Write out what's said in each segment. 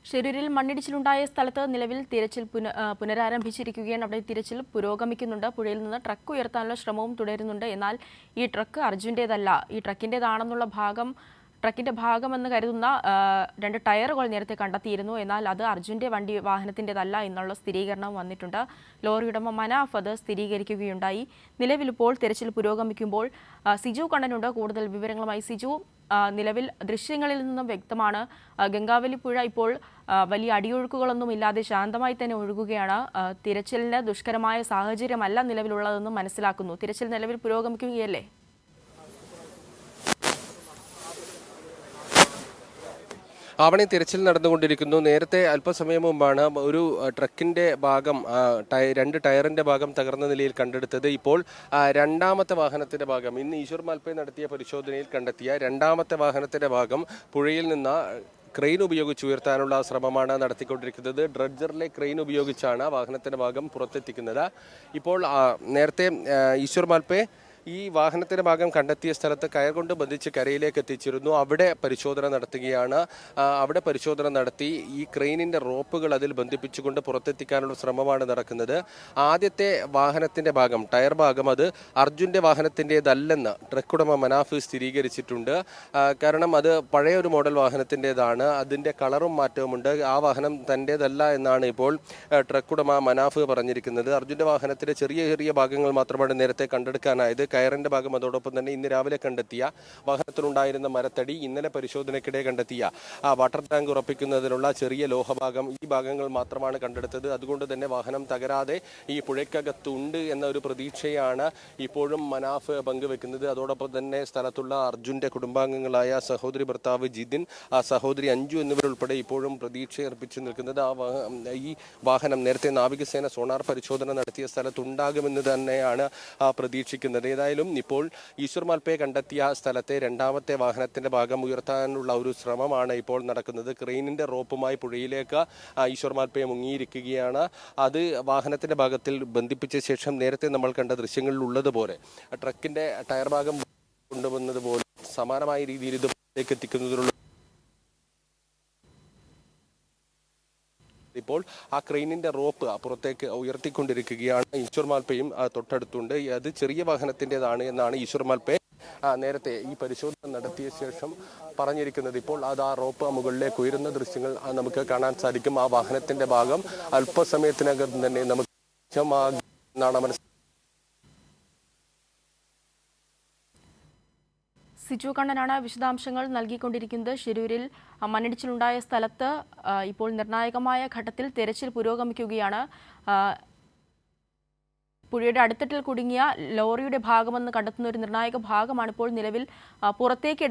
ഷിരൂരിൽ മണ്ണിടിച്ചിലുണ്ടായ സ്ഥലത്ത് നിലവിൽ തിരച്ചിൽ പുനരാരംഭിച്ചിരിക്കുകയാണ്. അവിടെ തിരച്ചിൽ പുരോഗമിക്കുന്നുണ്ട്. പുഴയിൽ നിന്ന് ട്രക്ക് ഉയർത്താനുള്ള ശ്രമവും തുടരുന്നുണ്ട്. എന്നാൽ ഈ ട്രക്ക് അർജുൻ്റേതല്ല, ഈ ട്രക്കിൻ്റേതാണെന്നുള്ള ട്രക്കിന്റെ ഭാഗമെന്ന് കരുതുന്ന 2 ടയറുകൾ നേരത്തെ കണ്ടെത്തിയിരുന്നു. എന്നാൽ അത് അർജുൻ്റെ വാഹനത്തിൻ്റെതല്ല എന്നുള്ള സ്ഥിരീകരണം വന്നിട്ടുണ്ട്. ലോറി ഉടമ മനാഫ് അത് സ്ഥിരീകരിക്കുകയുണ്ടായി. നിലവിലിപ്പോൾ തിരച്ചിൽ പുരോഗമിക്കുമ്പോൾ സിജു കണ്ണനുണ്ട് കൂടുതൽ വിവരങ്ങളുമായി. സിജു, നിലവിൽ ദൃശ്യങ്ങളിൽ നിന്നും വ്യക്തമാണ് ഗംഗാവലി പുഴ ഇപ്പോൾ വലിയ അടിയൊഴുക്കുകളൊന്നും ഇല്ലാതെ ശാന്തമായി തന്നെ ഒഴുകുകയാണ്. തിരച്ചിലിന് ദുഷ്കരമായ സാഹചര്യമല്ല നിലവിലുള്ളതെന്നും മനസ്സിലാക്കുന്നു. തിരച്ചിൽ നിലവിൽ പുരോഗമിക്കുകയല്ലേ? അവിടെ തിരച്ചിൽ നടന്നുകൊണ്ടിരിക്കുന്നു. നേരത്തെ അല്പസമയം മുമ്പാണ് ഒരു ട്രക്കിന്റെ ഭാഗം 2 ടയറിന്റെ ഭാഗം തകർന്ന നിലയിൽ കണ്ടെടുത്തത്. ഇപ്പോൾ രണ്ടാമത്തെ വാഹനത്തിന്റെ ഭാഗം ഇന്ന് ഈശ്വർ മാൽപ്പെ നടത്തിയ പരിശോധനയിൽ കണ്ടെത്തിയ രണ്ടാമത്തെ വാഹനത്തിന്റെ ഭാഗം പുഴയിൽ നിന്ന് ക്രെയിൻ ഉപയോഗിച്ച് ഉയർത്താനുള്ള ശ്രമമാണ് നടത്തിക്കൊണ്ടിരിക്കുന്നത്. ഡ്രഡ്ജറിലെ ക്രെയിൻ ഉപയോഗിച്ചാണ് വാഹനത്തിന്റെ ഭാഗം പുറത്തെത്തിക്കുന്നത്. ഇപ്പോൾ നേരത്തെ ഈശ്വർ മാൽപ്പെ ഈ വാഹനത്തിന്റെ ഭാഗം കണ്ടെത്തിയ സ്ഥലത്ത് കയർ കൊണ്ട് ബന്ധിച്ച് കരയിലേക്ക് എത്തിച്ചിരുന്നു. അവിടെ പരിശോധന നടത്തുകയാണ്. അവിടെ പരിശോധന നടത്തി ഈ ക്രെയിനിന്റെ റോപ്പുകൾ അതിൽ ബന്ധിപ്പിച്ചുകൊണ്ട് പുറത്തെത്തിക്കാനുള്ള ശ്രമമാണ് നടക്കുന്നത്. ആദ്യത്തെ വാഹനത്തിന്റെ ഭാഗം, ടയർ ഭാഗം, അത് അർജുന്റെ വാഹനത്തിൻ്റെതല്ലെന്ന് ട്രക്ക് ഉടമ മനാഫ് സ്ഥിരീകരിച്ചിട്ടുണ്ട്. കാരണം അത് പഴയ ഒരു മോഡൽ വാഹനത്തിൻ്റെതാണ്, അതിന്റെ കളറും മാറ്റവുമുണ്ട്. ആ വാഹനം തൻ്റേതല്ല എന്നാണ് ഇപ്പോൾ ട്രക്ക് ഉടമ മനാഫ് പറഞ്ഞിരിക്കുന്നത്. അർജുന്റെ വാഹനത്തിലെ ചെറിയ ചെറിയ ഭാഗങ്ങൾ മാത്രമാണ് നേരത്തെ കണ്ടെടുക്കാനായത്. കയറിന്റെ ഭാഗം, അതോടൊപ്പം തന്നെ ഇന്ന് രാവിലെ കണ്ടെത്തിയ വാഹനത്തിലുണ്ടായിരുന്ന മരത്തടി, ഇന്നലെ പരിശോധനയ്ക്കിടെ കണ്ടെത്തിയ വാട്ടർ ടാങ്ക് ഉറപ്പിക്കുന്നതിനുള്ള ചെറിയ ലോഹഭാഗം, ഈ ഭാഗങ്ങൾ മാത്രമാണ് കണ്ടെടുത്തത്. അതുകൊണ്ട് തന്നെ വാഹനം തകരാതെ ഈ പുഴയ്ക്കകത്തുണ്ട് എന്ന ഒരു പ്രതീക്ഷയാണ് ഇപ്പോഴും മനാഫ് പങ്കുവെക്കുന്നത്. അതോടൊപ്പം തന്നെ സ്ഥലത്തുള്ള അർജുന്റെ കുടുംബാംഗങ്ങളായ സഹോദരി ഭർത്താവ് ജിതിൻ, സഹോദരി അഞ്ജു എന്നിവരുൾപ്പെടെ ഇപ്പോഴും പ്രതീക്ഷയർപ്പിച്ചു നിൽക്കുന്നത് ഈ വാഹനം നേരത്തെ നാവികസേന സോണാർ പരിശോധന നടത്തിയ സ്ഥലത്തുണ്ടാകുമെന്ന് തന്നെയാണ് പ്രതീക്ഷിക്കുന്നത്. ഏതായാലും ഇപ്പോൾ ഈശ്വർ മാൽപ്പെ കണ്ടെത്തിയ സ്ഥലത്തെ രണ്ടാമത്തെ വാഹനത്തിന്റെ ഭാഗം ഉയർത്താനുള്ള ഒരു ശ്രമമാണ് ഇപ്പോൾ നടക്കുന്നത്. ക്രെയിനിന്റെ റോപ്പുമായി പുഴയിലേക്ക് ഈശ്വർ മാൽപ്പെ മുങ്ങിയിരിക്കുകയാണ്. അത് വാഹനത്തിന്റെ ഭാഗത്തിൽ ബന്ധിപ്പിച്ച ശേഷം നേരത്തെ നമ്മൾ കണ്ട ദൃശ്യങ്ങളിൽ ഉള്ളതുപോലെ ട്രക്കിന്റെ ടയർ ഭാഗം കൊണ്ടുവന്നതുപോലെ സമാനമായ രീതിയിൽ ഇത് പുറത്തേക്ക് എത്തിക്കുന്നതിനുള്ള ഇപ്പോൾ ആ ക്രെയിനിന്റെ റോപ്പ് പുറത്തേക്ക് ഉയർത്തിക്കൊണ്ടിരിക്കുകയാണ്. ഈശ്വർ മാൽപ്പയും തൊട്ടടുത്തുണ്ട്. അത് ചെറിയ വാഹനത്തിൻ്റെതാണ് എന്നാണ് ഈശ്വർ മാൽപ്പെ നേരത്തെ ഈ പരിശോധന നടത്തിയ ശേഷം പറഞ്ഞിരിക്കുന്നത്. ഇപ്പോൾ അത് ആ റോപ്പ് മുകളിലേക്ക് ഉയരുന്ന ദൃശ്യങ്ങൾ നമുക്ക് കാണാൻ സാധിക്കും. ആ വാഹനത്തിന്റെ ഭാഗം അല്പസമയത്തിനകം തന്നെ നമുക്ക് എന്നാണ് സിജു കണ്ണനാണ് വിശദാംശങ്ങൾ നൽകിക്കൊണ്ടിരിക്കുന്നത്. ഷിരൂരിൽ മണ്ണിടിച്ചിലുണ്ടായ സ്ഥലത്ത് ഇപ്പോൾ നിർണായകമായ ഘട്ടത്തിൽ തെരച്ചിൽ പുരോഗമിക്കുകയാണ്. പുഴയുടെ അടിത്തട്ടിൽ കുടുങ്ങിയ ലോറിയുടെ ഭാഗമെന്ന് കണ്ടെത്തുന്ന ഒരു നിർണായക ഭാഗമാണ് ഇപ്പോൾ നിലവിൽ പുറത്തേക്ക്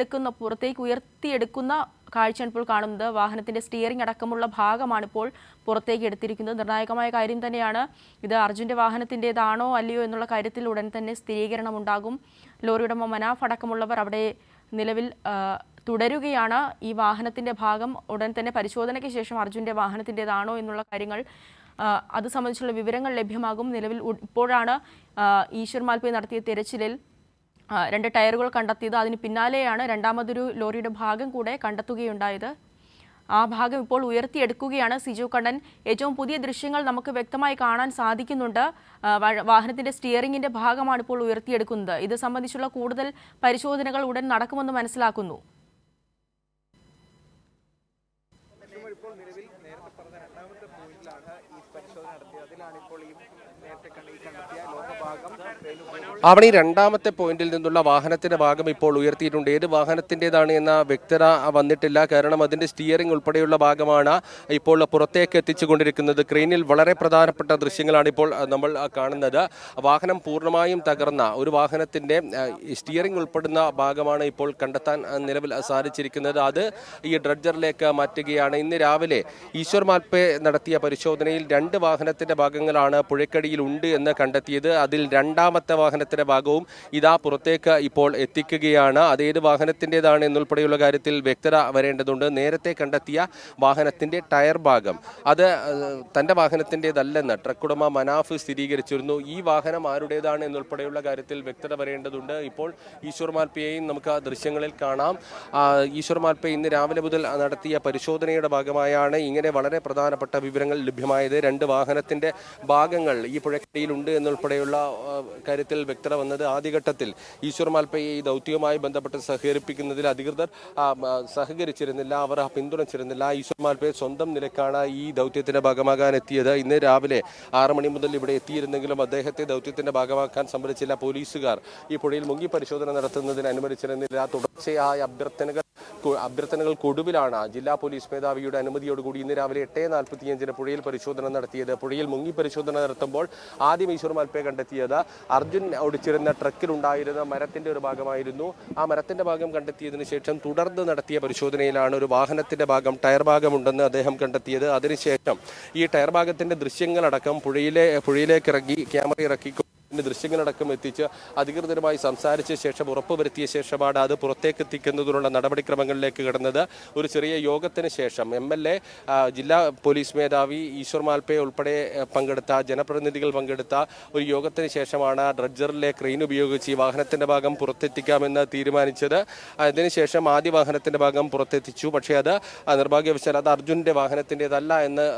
ഉയർത്തിയെടുക്കുന്ന കാഴ്ചയാണ് ഇപ്പോൾ കാണുന്നത്. വാഹനത്തിന്റെ സ്റ്റിയറിംഗ് അടക്കമുള്ള ഭാഗമാണ് ഇപ്പോൾ പുറത്തേക്ക് എടുത്തിരിക്കുന്നത്. നിർണായകമായ കാര്യം തന്നെയാണ്. ഇത് അർജുന്റെ വാഹനത്തിൻ്റെതാണോ അല്ലയോ എന്നുള്ള കാര്യത്തിൽ ഉടൻ തന്നെ സ്ഥിരീകരണം ഉണ്ടാകും. ലോറി ഉടമ മനാഫ് അടക്കമുള്ളവർ അവിടെ നിലവിൽ തുടരുകയാണ്. ഈ വാഹനത്തിന്റെ ഭാഗം ഉടൻ തന്നെ പരിശോധനയ്ക്ക് ശേഷം അർജുന്റെ വാഹനത്തിൻ്റെതാണോ എന്നുള്ള കാര്യങ്ങൾ അത് സംബന്ധിച്ചുള്ള വിവരങ്ങൾ ലഭ്യമാകും. നിലവിൽ ഇപ്പോഴാണ് ഈശ്വർ മാൽപ്പെ നടത്തിയ തിരച്ചിലിൽ 2 ടയറുകൾ കണ്ടെത്തിയത്. അതിന് പിന്നാലെയാണ് രണ്ടാമതൊരു ലോറിയുടെ ഭാഗം കൂടെ കണ്ടെത്തുകയുണ്ടായത്. ആ ഭാഗം ഇപ്പോൾ ഉയർത്തിയെടുക്കുകയാണ് സിജു കണ്ണൻ. ഏറ്റവും പുതിയ ദൃശ്യങ്ങൾ നമുക്ക് വ്യക്തമായി കാണാൻ സാധിക്കുന്നുണ്ട്. വാഹനത്തിന്റെ സ്റ്റിയറിംഗിന്റെ ഭാഗമാണ് ഇപ്പോൾ ഉയർത്തിയെടുക്കുന്നത്. ഇത് സംബന്ധിച്ചുള്ള കൂടുതൽ പരിശോധനകൾ ഉടൻ നടക്കുമെന്ന് മനസ്സിലാക്കുന്നു. അവിടെ ഈ രണ്ടാമത്തെ പോയിന്റിൽ നിന്നുള്ള വാഹനത്തിന്റെ ഭാഗം ഇപ്പോൾ ഉയർത്തിയിട്ടുണ്ട്. ഏത് വാഹനത്തിൻ്റെതാണ് എന്ന വ്യക്തത വന്നിട്ടില്ല. കാരണം അതിന്റെ സ്റ്റിയറിംഗ് ഉൾപ്പെടെയുള്ള ഭാഗമാണ് ഇപ്പോൾ പുറത്തേക്ക് എത്തിച്ചുകൊണ്ടിരിക്കുന്നത്. ക്രെയിനിൽ വളരെ പ്രധാനപ്പെട്ട ദൃശ്യങ്ങളാണ് ഇപ്പോൾ നമ്മൾ കാണുന്നത്. വാഹനം പൂർണ്ണമായും തകർന്ന ഒരു വാഹനത്തിന്റെ സ്റ്റിയറിംഗ് ഉൾപ്പെടുന്ന ഭാഗമാണ് ഇപ്പോൾ കണ്ടെത്താൻ നിലവിൽ സാധിച്ചിരിക്കുന്നത്. അത് ഈ ഡ്രഡ്ജറിലേക്ക് മാറ്റുകയാണ്. ഇന്ന് രാവിലെ ഈശ്വർ മാൽപ്പെ നടത്തിയ പരിശോധനയിൽ 2 വാഹന വാഹനത്തിന്റെ ഭാഗങ്ങളാണ് പുഴയ്ക്കടിയിൽ ഉണ്ട് എന്ന് കണ്ടെത്തിയത്. അതിൽ രണ്ടാമത്തെ വാഹനത്തിന്റെ ഭാഗവും ഇതാ പുറത്തേക്ക് ഇപ്പോൾ എത്തിക്കുകയാണ്. അതേത് വാഹനത്തിൻ്റെതാണ് എന്നുൾപ്പെടെയുള്ള കാര്യത്തിൽ വ്യക്തത വരേണ്ടതുണ്ട്. നേരത്തെ കണ്ടെത്തിയ വാഹനത്തിന്റെ ടയർ ഭാഗം അത് തന്റെ വാഹനത്തിൻ്റെതല്ലെന്ന് ട്രക്ക് ഉടമ മനാഫ് സ്ഥിരീകരിച്ചിരുന്നു. ഈ വാഹനം ആരുടേതാണ് എന്നുൾപ്പെടെയുള്ള കാര്യത്തിൽ വ്യക്തത വരേണ്ടതുണ്ട്. ഇപ്പോൾ ഈശ്വർ മാൽപ്പയെയും നമുക്ക് ആ ദൃശ്യങ്ങളിൽ കാണാം. ഈശ്വർ മാൽപ്പ ഇന്ന് രാവിലെ മുതൽ നടത്തിയ പരിശോധനയുടെ ഭാഗമായാണ് ഇങ്ങനെ വളരെ പ്രധാനപ്പെട്ട വിവരങ്ങൾ ലഭ്യമായത്. രണ്ട് വാഹനത്തിന്റെ ഭാഗങ്ങൾ ഈ പുഴക്കടിയിലുണ്ട് എന്നുൾപ്പെടെയുള്ള കാര്യത്തിൽ വ്യക്തത വന്നത്. ആദ്യഘട്ടത്തിൽ ഈശ്വർ മാൽപ്പയെ ഈ ദൗത്യവുമായി ബന്ധപ്പെട്ട് സഹകരിപ്പിക്കുന്നതിൽ അധികൃതർ സഹകരിച്ചിരുന്നില്ല, അവർ പിന്തുണച്ചിരുന്നില്ല. ഈശ്വർ മാൽപ്പയെ സ്വന്തം നിലക്കാണ് ഈ ദൗത്യത്തിന്റെ ഭാഗമാകാൻ എത്തിയത്. ഇന്ന് രാവിലെ 6 മണി മുതൽ ഇവിടെ എത്തിയിരുന്നെങ്കിലും അദ്ദേഹത്തെ ദൗത്യത്തിന്റെ ഭാഗമാക്കാൻ സമ്മതിച്ചില്ല. പോലീസുകാർ ഈ പുഴയിൽ മുങ്ങി പരിശോധന നടത്തുന്നതിന് അനുവദിച്ചിരുന്നില്ല. തുടർച്ചയായ അഭ്യർത്ഥനകൾക്കൊടുവിലാണ് ജില്ലാ പോലീസ് മേധാവിയുടെ അനുമതിയോടുകൂടി ഇന്ന് രാവിലെ 8:45 പുഴയിൽ പരിശോധന നടത്തിയത്. പുഴയിൽ മുങ്ങി പരിശോധന നടത്തുമ്പോൾ ആദ്യം ഈശ്വർ മാൽപ്പയെ കണ്ടെത്തിയത് അർജുൻ ഓടിച്ചിരുന്ന ട്രക്കിലുണ്ടായിരുന്ന മരത്തിന്റെ ഒരു ഭാഗമായിരുന്നു. ആ മരത്തിന്റെ ഭാഗം കണ്ടെത്തിയതിനു ശേഷം തുടർന്ന് നടത്തിയ പരിശോധനയിലാണ് ഒരു വാഹനത്തിന്റെ ഭാഗം, ടയർ ഭാഗമുണ്ടെന്ന് അദ്ദേഹം കണ്ടെത്തിയത്. അതിനുശേഷം ഈ ടയർ ഭാഗത്തിന്റെ ദൃശ്യങ്ങളടക്കം പുഴയിലേക്ക് ഇറങ്ങി ക്യാമറ ഇറക്കി ദൃശ്യങ്ങളടക്കം എത്തിച്ച് അധികൃതരുമായി സംസാരിച്ച ശേഷം ഉറപ്പുവരുത്തിയ ശേഷമാണ് അത് പുറത്തേക്ക് എത്തിക്കുന്നതിനുള്ള നടപടിക്രമങ്ങളിലേക്ക് കടന്നത്. ഒരു ചെറിയ യോഗത്തിന് ശേഷം MLA, ജില്ലാ പോലീസ് മേധാവി, ഈശ്വർ മാൽപ്പെ ഉൾപ്പെടെ പങ്കെടുത്ത ജനപ്രതിനിധികൾ പങ്കെടുത്ത ഒരു യോഗത്തിന് ശേഷമാണ് ഡ്രഡ്ജറിലെ ക്രെയിൻ ഉപയോഗിച്ച് ഈ വാഹനത്തിന്റെ ഭാഗം പുറത്തെത്തിക്കാമെന്ന് തീരുമാനിച്ചത്. അതിനുശേഷം ആദ്യ വാഹനത്തിന്റെ ഭാഗം പുറത്തെത്തിച്ചു. പക്ഷേ അത് നിർഭാഗ്യവശാൽ അത് അർജുന്റെ വാഹനത്തിൻ്റെതല്ല എന്ന്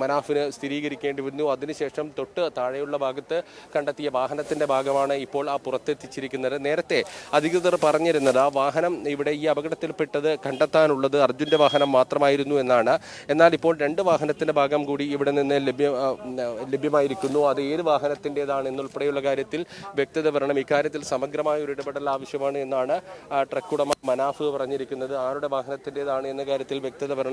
മനാഫിന് സ്ഥിരീകരിക്കേണ്ടി വന്നു. അതിനുശേഷം തൊട്ട് താഴെയുള്ള ഭാഗത്ത് കണ്ടെത്തിയ വാഹനത്തിന്റെ ഭാഗമാണ് ഇപ്പോൾ ആ പുറത്തെത്തിച്ചിരിക്കുന്നത്. നേരത്തെ അധികൃതർ പറഞ്ഞിരുന്നത് ആ വാഹനം ഇവിടെ ഈ അപകടത്തിൽപ്പെട്ടത് കണ്ടെത്താനുള്ളത് അർജുന്റെ വാഹനം മാത്രമായിരുന്നു എന്നാണ്. എന്നാൽ ഇപ്പോൾ 2 വാഹനത്തിന്റെ ഭാഗം കൂടി ഇവിടെ നിന്ന് ലഭ്യമായിരിക്കുന്നു. അത് ഏത് വാഹനത്തിൻ്റെതാണ് എന്നുൾപ്പെടെയുള്ള കാര്യത്തിൽ വ്യക്തത വരണം. ഇക്കാര്യത്തിൽ സമഗ്രമായ ഒരു ഇടപെടൽ ആവശ്യമാണ് എന്നാണ് ട്രക്ക് ഉടമ മനാഫ് പറഞ്ഞിരിക്കുന്നത്. ആരുടെ വാഹനത്തിൻ്റെതാണ് എന്ന കാര്യത്തിൽ വ്യക്തത വരണം.